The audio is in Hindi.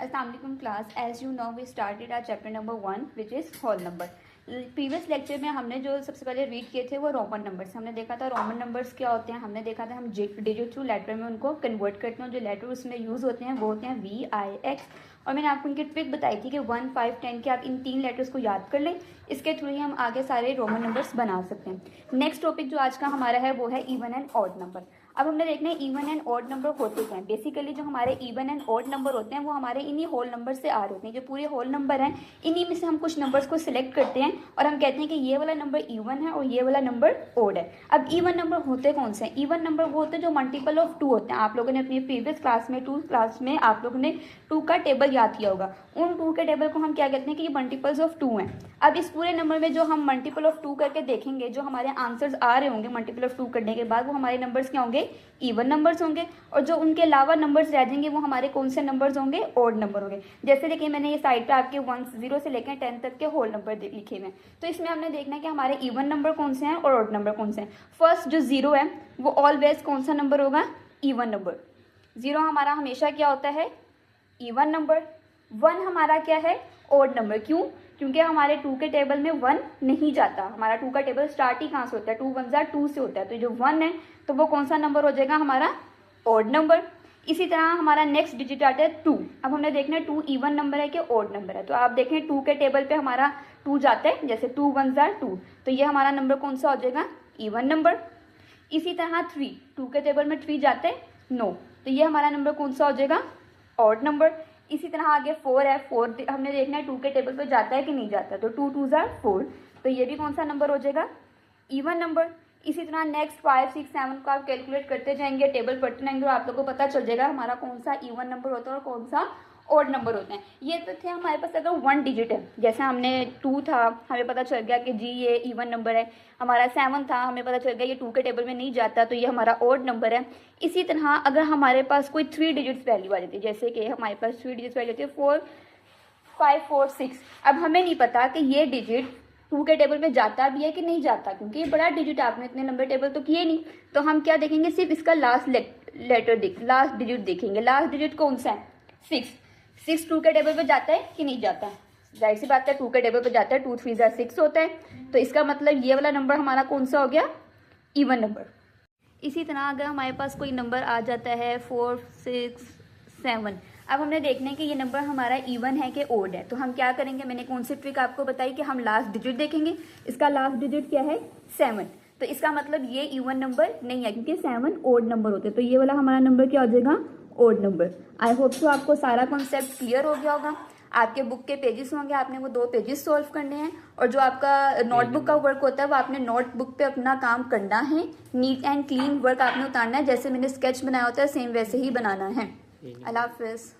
अस्सलाम वालेकुम class. As you know we started our chapter number 1 which is whole number. Previous lecture में हमने जो सबसे पहले रीड किए थे वो रोमन नंबर्स। हमने देखा था रोमन नंबर्स क्या होते हैं। हमने देखा था हम डिजिट टू लेटर में उनको कन्वर्ट करते हैं। जो लेटर उसमें यूज़ होते हैं वो होते हैं VIX। और मैंने आपको उनकी ट्रिक बताई थी कि 1, 5, 10 के आप इन 3 लेटर्स को याद कर लें। इसके थ्रू ही हम आगे सारे रोमन नंबर्स बना सकते हैं। नेक्स्ट टॉपिक जो आज का हमारा है वो है इवन एंड ऑड नंबर। अब हमने देखना है इवन एंड ऑड नंबर होते क्या हैं। बेसिकली जो हमारे इवन एंड ऑड नंबर होते हैं वो हमारे इन्हीं होल नंबर से आ रहे होते हैं। जो पूरे होल नंबर हैं इन्हीं में से हम कुछ नंबर्स को सिलेक्ट करते हैं और हम कहते हैं कि ये वाला नंबर इवन है और ये वाला नंबर ऑड है। अब इवन नंबर होते कौन से हैं? इवन नंबर वो होते हैं जो मल्टीपल ऑफ 2 होते हैं। आप लोगों ने अपनी प्रीवियस क्लास में 2 क्लास में आप लोगों ने 2 का टेबल याद किया होगा। उन 2 के टेबल को हम क्या कहते हैं कि ये मल्टीपल्स ऑफ 2 हैं। अब इस पूरे नंबर में जो हम मल्टीपल ऑफ 2 करके देखेंगे, जो हमारे आंसर्स आ रहे होंगे मल्टीपल ऑफ 2 करने के बाद, वो हमारे नंबर्स क्या होंगे? इवन नंबर्स होंगे। और जो उनके अलावा नंबर्स रह जाएंगे वो हमारे कौन से नंबर्स होंगे? ऑड नंबर होंगे। जैसे देखिए मैंने ये साइड पे आपके 0 से लेकर 10 तक के होल नंबर लिखे हुए हैं। तो इसमें हमने देखना है कि हमारे इवन नंबर कौन से हैं और ऑड नंबर कौन से हैं। फर्स्ट जो 0 है वो ऑलवेज कौन सा नंबर होगा? Even number. 0 हमारा हमेशा क्या होता है? Even number. 1 हमारा क्या है? Odd number. क्यों? क्योंकि हमारे 2 के टेबल में 1 नहीं जाता। हमारा 2 का टेबल स्टार्ट ही कहाँ से होता है? 2 1 ज़ा 2 से होता है। तो जो 1 है तो वो कौन सा नंबर हो जाएगा? हमारा ऑड नंबर। इसी तरह हमारा नेक्स्ट डिजिट आता है 2। अब हमने देखना है 2 इवन नंबर है कि ऑड नंबर है। तो आप देखें 2 के टेबल पे हमारा 2 जाता है, जैसे 2 1 ज़ा 2, तो ये हमारा नंबर कौन सा हो जाएगा? Even number. इसी तरह 3, 2 के टेबल में 3 जाते हैं, नो, तो ये हमारा नंबर कौन सा हो जाएगा? Odd number. इसी तरह आगे 4 है। 4 हमने देखना है 2 के टेबल पे जाता है कि नहीं जाता, तो 2 2 ज़ा 4, तो ये भी कौन सा नंबर हो जाएगा? Even number. इसी तरह नेक्स्ट 5 6 7 को आप कैलकुलेट करते जाएंगे, टेबल पढ़ते जाएंगे और आप लोगों को पता चल जाएगा हमारा कौन सा इवन नंबर होता है और कौन सा ऑड नंबर होते हैं। ये तो थे हमारे पास अगर 1 डिजिट है, जैसे हमने 2 था हमें पता चल गया कि जी ये इवन नंबर है। हमारा 7 था हमें पता चल गया ये 2 के टेबल में नहीं जाता, तो ये हमारा ऑड नंबर है। इसी तरह अगर हमारे पास कोई 3 डिजिट्स वैल्यू आ जाती है, जैसे कि हमारे पास 3 डिजिट्स वैल्यू होती है 4 5 4 6। अब हमें नहीं पता कि ये डिजिट 2 के टेबल पे जाता भी है कि नहीं जाता, क्योंकि ये बड़ा डिजिट है, आपने इतने लंबे टेबल तो किए नहीं। तो हम क्या देखेंगे? सिर्फ इसका लास्ट लास्ट डिजिट देखेंगे। लास्ट डिजिट कौन सा है? 6। 6 2 के टेबल पे जाता है कि नहीं जाता? जाहिर सी बात है 2 के टेबल पे जाता है। 2 3 ज़ा 6 होता है, तो इसका मतलब ये वाला नंबर हमारा कौन सा हो गया? Even number. इसी तरह अगर हमारे पास कोई नंबर आ जाता है 4 6 7, अब हमने देखना है कि ये नंबर हमारा इवन है कि ओड है। तो हम क्या करेंगे? मैंने कौन सी ट्रिक आपको बताई कि हम लास्ट डिजिट देखेंगे। इसका लास्ट डिजिट क्या है? 7, तो इसका मतलब ये इवन नंबर नहीं है क्योंकि 7 ओड नंबर होते हैं। तो ये वाला हमारा नंबर क्या हो जाएगा? Odd number. I hope so आपको सारा कॉन्सेप्ट क्लियर हो गया होगा। आपके बुक के पेजेस होंगे, आपने वो 2 पेजेस सॉल्व करने हैं और जो आपका नोटबुक का वर्क होता है वो आपने नोटबुक पे अपना काम करना है। नीट एंड क्लीन वर्क आपने उतारना है, जैसे मैंने स्केच बनाया होता है सेम वैसे ही बनाना है। अल्लाह हाफिज़।